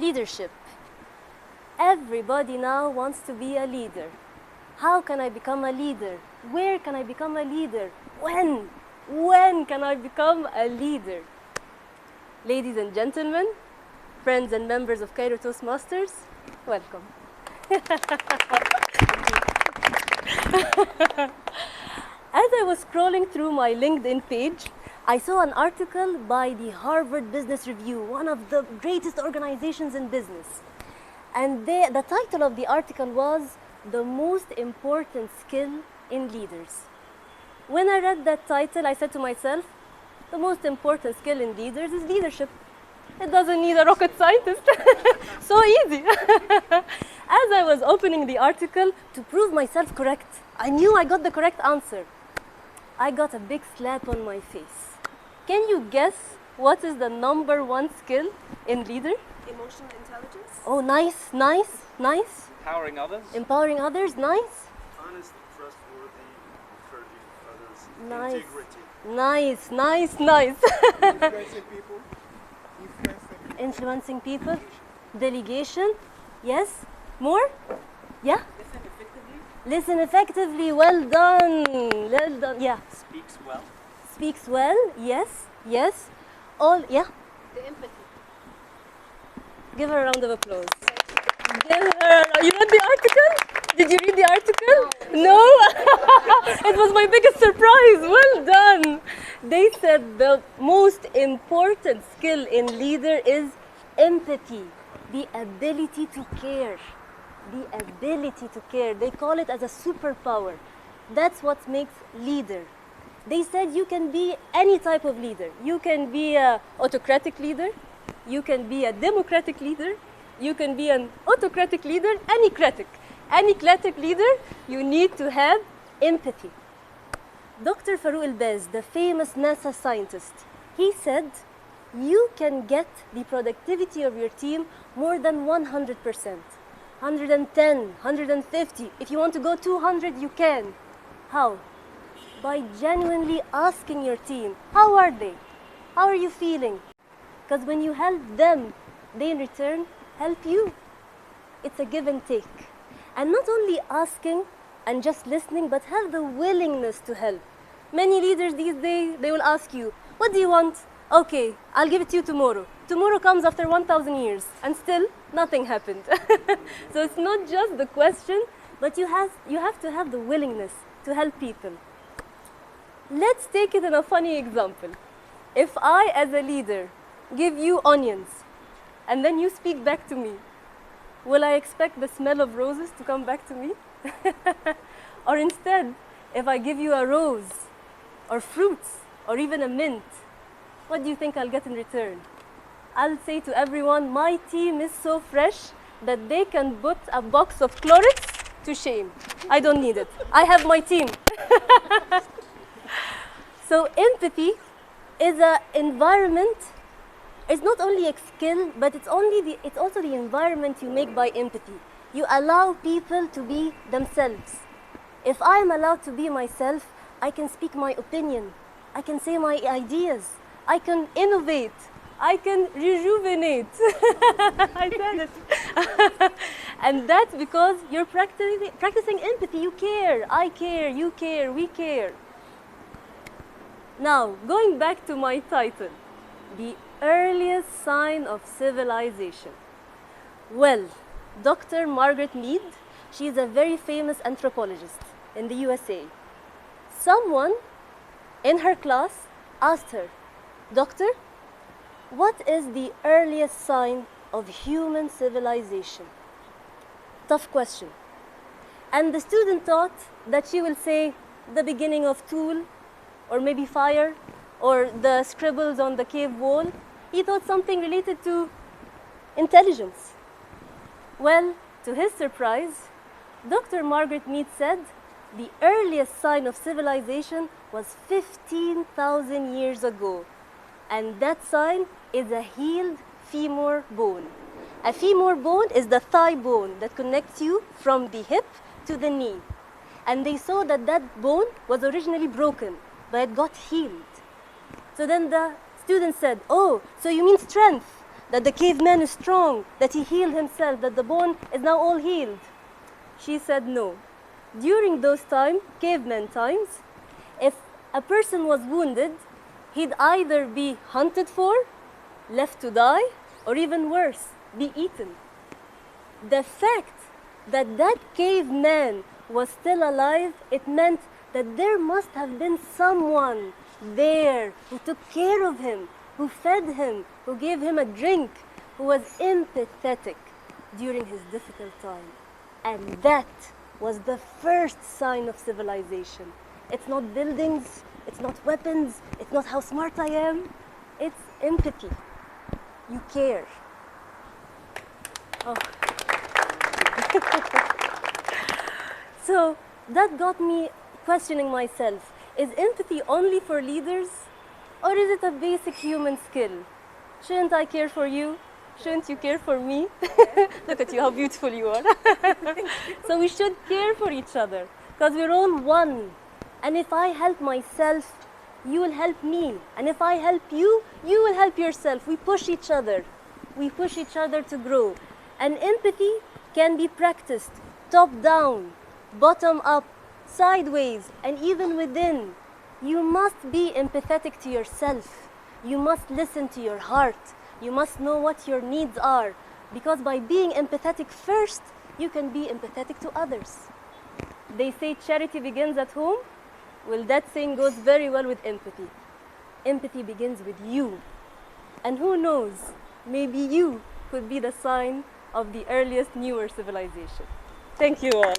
Leadership. Everybody now wants to be a leader. How can I become a leader? Where can I become a leader? When? When can I become a leader? Ladies and gentlemen, friends and members of Cairo Toastmasters, welcome. As I was scrolling through my LinkedIn page, I saw an article by the Harvard Business Review, one of the greatest organizations in business. And the title of the article was The Most Important Skill in Leaders. When I read that title, I said to myself, the most important skill in leaders is leadership. It doesn't need a rocket scientist. So easy. As I was opening the article to prove myself correct, I knew I got the correct answer. I got a big slap on my face. Can you guess what is the number one skill in leader? Emotional intelligence. Oh, nice, nice, nice. Empowering others. Empowering others, nice. Honest, trustworthy, encouraging others. Nice. Integrity. Nice, nice, nice. Influencing people. Influencing people. Delegation. Yes. More? Yeah? Listen effectively. Listen effectively. Well done. Well done. Yeah. Speaks well. Speaks well. Yes. Yes. All. Yeah. The empathy. Give her a round of applause. Give her. You read the article? Did you read the article? No. It was my biggest surprise. Well done. They said the most important skill in leader is empathy, the ability to care. The ability to care. They call it as a superpower. That's what makes leader. They said you can be any type of leader. You can be an autocratic leader. You can be a democratic leader. You can be an autocratic leader, any classic leader, you need to have empathy. Dr. Farouk Elbaz, the famous NASA scientist, he said, you can get the productivity of your team more than 100%. 110, 150. If you want to go 200, you can. How? By genuinely asking your team, how are they? How are you feeling? Because when you help them, they in return help you. It's a give and take. And not only asking and just listening, but have the willingness to help. Many leaders these days, they will ask you, what do you want? Okay, I'll give it to you tomorrow. Tomorrow comes after 1,000 years, and still nothing happened. So it's not just the question, but you have to have the willingness to help people. Let's take it in a funny example. If I, as a leader, give you onions, and then you speak back to me, will I expect the smell of roses to come back to me? Or instead, if I give you a rose, or fruits, or even a mint, what do you think I'll get in return? I'll say to everyone, my team is so fresh that they can put a box of Clorox to shame. I don't need it. I have my team. So empathy is an environment. It's not only a skill, but it's also the environment you make by empathy. You allow people to be themselves. If I am allowed to be myself, I can speak my opinion. I can say my ideas. I can innovate. I can rejuvenate. I said it. And that's because you're practicing empathy. You care. I care. You care. We care. Now, going back to my title, the earliest sign of civilization. Well, Dr. Margaret Mead, she is a very famous anthropologist in the USA. Someone in her class asked her, Doctor, what is the earliest sign of human civilization? Tough question. And the student thought that she will say the beginning of tool, or maybe fire, or the scribbles on the cave wall. He thought something related to intelligence. Well, to his surprise, Dr. Margaret Mead said the earliest sign of civilization was 15,000 years ago. And that sign is a healed femur bone. A femur bone is the thigh bone that connects you from the hip to the knee. And they saw that that bone was originally broken, but it got healed. So then the student said, oh, so you mean strength? that the caveman is strong, that he healed himself, that the bone is now all healed? She said no. During those caveman times, if a person was wounded, he'd either be hunted for, left to die, or even worse, be eaten. The fact that that caveman was still alive, it meant that there must have been someone there who took care of him, who fed him, who gave him a drink, who was empathetic during his difficult time. And that was the first sign of civilization. It's not buildings, it's not weapons, it's not how smart I am, it's empathy. You care. Oh. So that got me questioning myself. Is empathy only for leaders? Or is it a basic human skill? Shouldn't I care for you? Shouldn't you care for me? Look at you, how beautiful you are. So we should care for each other because we're all one. And if I help myself, you will help me. And if I help you, you will help yourself. We push each other. We push each other to grow. And empathy can be practiced top down, bottom up, sideways, and even within. You must be empathetic to yourself. You must listen to your heart. You must know what your needs are. Because by being empathetic first, you can be empathetic to others. They say charity begins at home. Well, that saying goes very well with empathy. Empathy begins with you. And who knows, maybe you could be the sign of the earliest newer civilization. Thank you all.